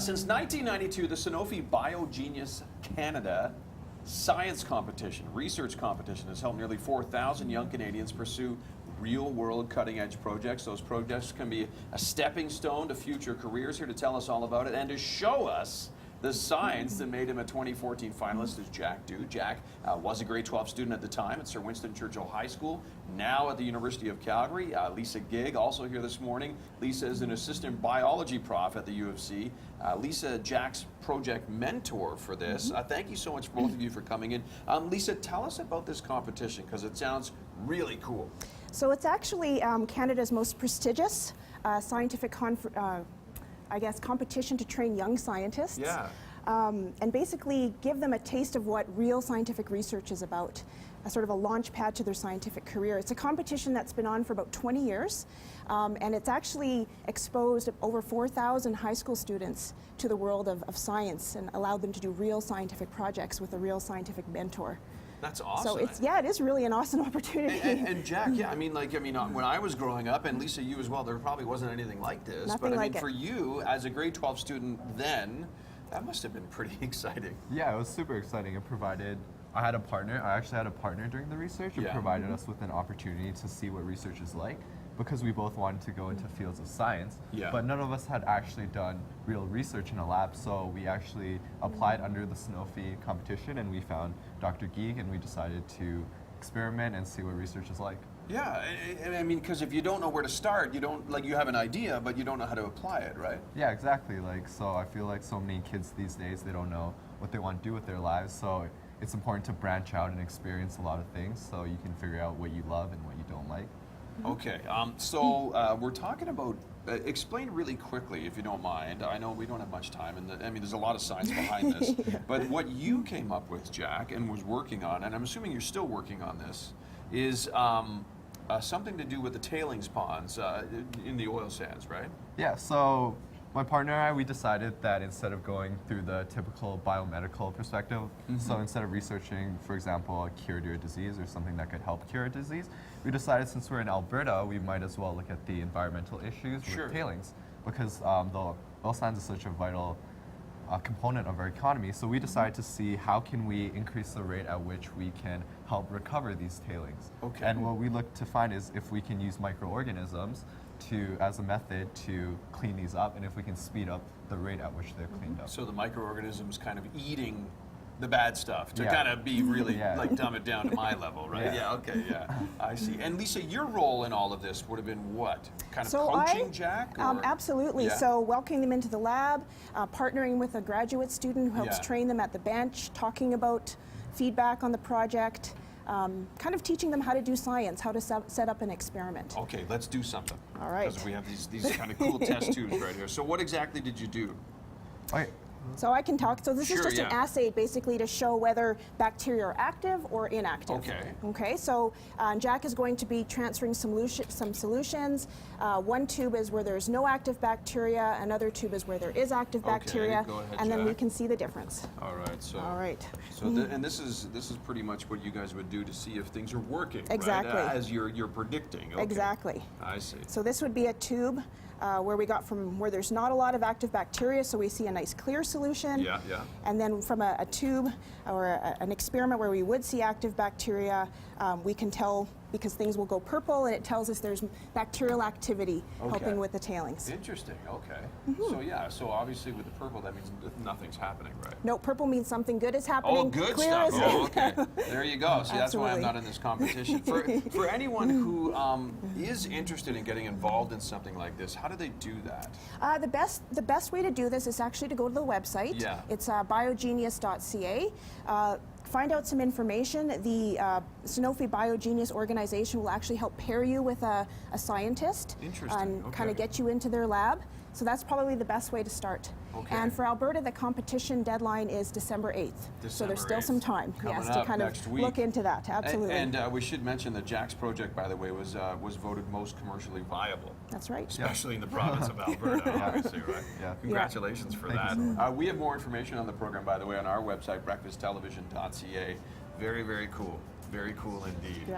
Since 1992, the Sanofi BioGenius Canada Science Competition, Research Competition, has helped nearly 4,000 young Canadians pursue real-world cutting-edge projects. Those projects can be a stepping stone to future careers. Here to tell us all about it and to show us the science that made him a 2014 finalist is Jack Dew. Jack was a grade 12 student at the time at Sir Winston Churchill High School, now at the University of Calgary. Lisa Gig, also here this morning. Lisa is an assistant biology prof at the U of C. Lisa, Jack's project mentor for this. Thank you so much, both of you, for coming in. Lisa, tell us about this competition, because it sounds really cool. So it's actually Canada's most prestigious scientific competition to train young scientists. Yeah. And basically give them a taste of what real scientific research is about, a sort of a launch pad to their scientific career. It's a competition that's been on for about 20 years, and it's actually exposed over 4,000 high school students to the world of science and allowed them to do real scientific projects with a real scientific mentor. That's awesome. So it's, yeah, it is really an awesome opportunity. And Jack, yeah, I mean, when I was growing up, and Lisa, you as well, there probably wasn't anything like this. Nothing but I like mean, it. for you, as a grade 12 student then, that must have been pretty exciting. Yeah, it was super exciting. I had a partner. I actually had a partner during the research. It provided us with an opportunity to see what research is like, because we both wanted to go into fields of science, but none of us had actually done real research in a lab, so we actually applied under the Sanofi competition, and we found Dr. Geek, and we decided to experiment and see what research is like. Yeah, I mean, because if you don't know where to start, you don't, you have an idea, but you don't know how to apply it, right? Yeah, exactly. So I feel like so many kids these days, they don't know what they want to do with their lives, so it's important to branch out and experience a lot of things so you can figure out what you love and what you don't like. Okay, so we're talking about, explain really quickly, if you don't mind. I know we don't have much time, and I mean, there's a lot of science behind this, but what you came up with, Jack, and was working on, and I'm assuming you're still working on this, is something to do with the tailings ponds in the oil sands, right? Yeah, so my partner and I, we decided that instead of going through the typical biomedical perspective, so instead of researching, for example, a cure to a disease or something that could help cure a disease, we decided since we're in Alberta, we might as well look at the environmental issues with tailings, because the oil sands is such a vital component of our economy. So we decided to see how can we increase the rate at which we can help recover these tailings. Okay. And what we look to find is if we can use microorganisms as a method to clean these up, and if we can speed up the rate at which they're cleaned up. So the microorganisms kind of eating the bad stuff to kind of be really dumb it down to my level, right? I see. And Lisa, your role in all of this would have been what? Kind of coaching Jack? Absolutely. So welcoming them into the lab, partnering with a graduate student who helps train them at the bench, talking about feedback on the project, kind of teaching them how to do science, how to set up an experiment. Okay, let's do something. All right. Because we have these kind of cool test tubes right here. So what exactly did you do? Okay. So I can talk. So this is just an assay basically to show whether bacteria are active or inactive. Okay. Okay, so Jack is going to be transferring some solutions. One tube is where there's no active bacteria, another tube is where there is active bacteria, go ahead, and then Jack. we can see the difference. All right, so and this is pretty much what you guys would do to see if things are working, exactly, right? As you're predicting. Okay. Exactly. I see. So this would be a tube where we got from where there's not a lot of active bacteria, so we see a nice clear solution. And then from a tube or an experiment where we would see active bacteria, we can tell, because things will go purple, and it tells us there's bacterial activity helping with the tailings. Interesting. Okay. So obviously with the purple, that means nothing's happening, right? No, purple means something good is happening. Oh, good clear stuff. Okay. There you go. See, that's why I'm not in this competition. For anyone who is interested in getting involved in something like this, how do they do that? The best way to do this is actually to go to the website. It's biogenius.ca. Find out some information. The Sanofi BioGenius organization will actually help pair you with a scientist and kind of get you into their lab. So that's probably the best way to start. And for Alberta, the competition deadline is December 8th. So there's still some time, to kind of look into that. Absolutely. And we should mention that Jack's project, by the way, was voted most commercially viable. That's right. Especially in the province of Alberta, obviously, right? Congratulations for that. We have more information on the program, by the way, on our website, breakfasttelevision.ca. Very, very cool. Very cool indeed.